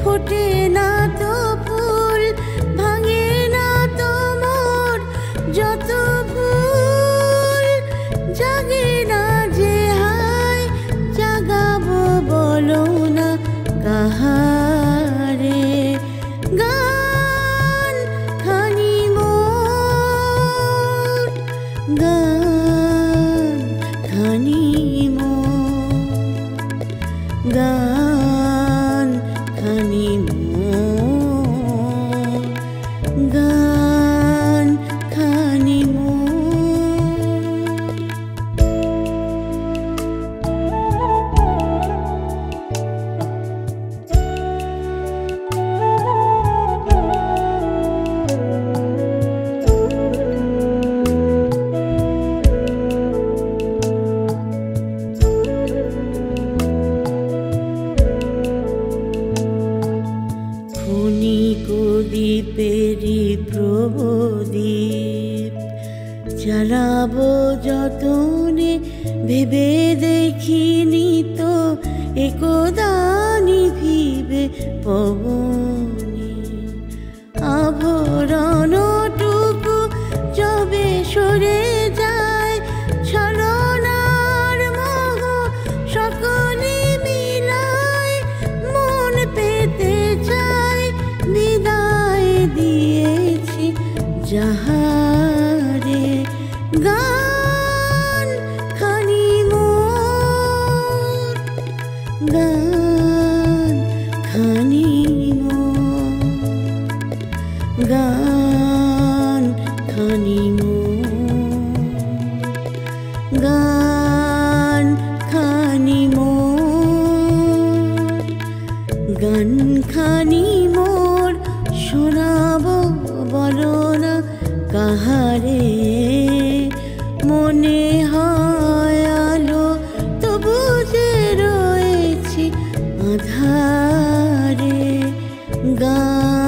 ফোটে না তো ফুল, ভাঙে না তো মোর যত ফুল, জাগে না যে হায় জাগাবো বলো না কাহারে। গান খানি মোর, গান খানি মোর, গান খানি মোর, গান খানি মোর। দ্বীপেরি প্রদীপ জ্বালাবো যতনে, ভেবে দেখিনি তো একদা নিভিবে পবনে। আভরণটুকু যবে সরে যায়, ছলনার মোহ সকলে মিলায়, মন পেতে চায় বিদায় দিয়েছি যাহারে। গান খানি মোর, গান খানি মোর, গান খানি মোর, গান খানি মোর, গান খানি মোর। শোনাবো বলো না কাহারে, মনে হয় আলো তবু যে রয়েছি আধারে। গান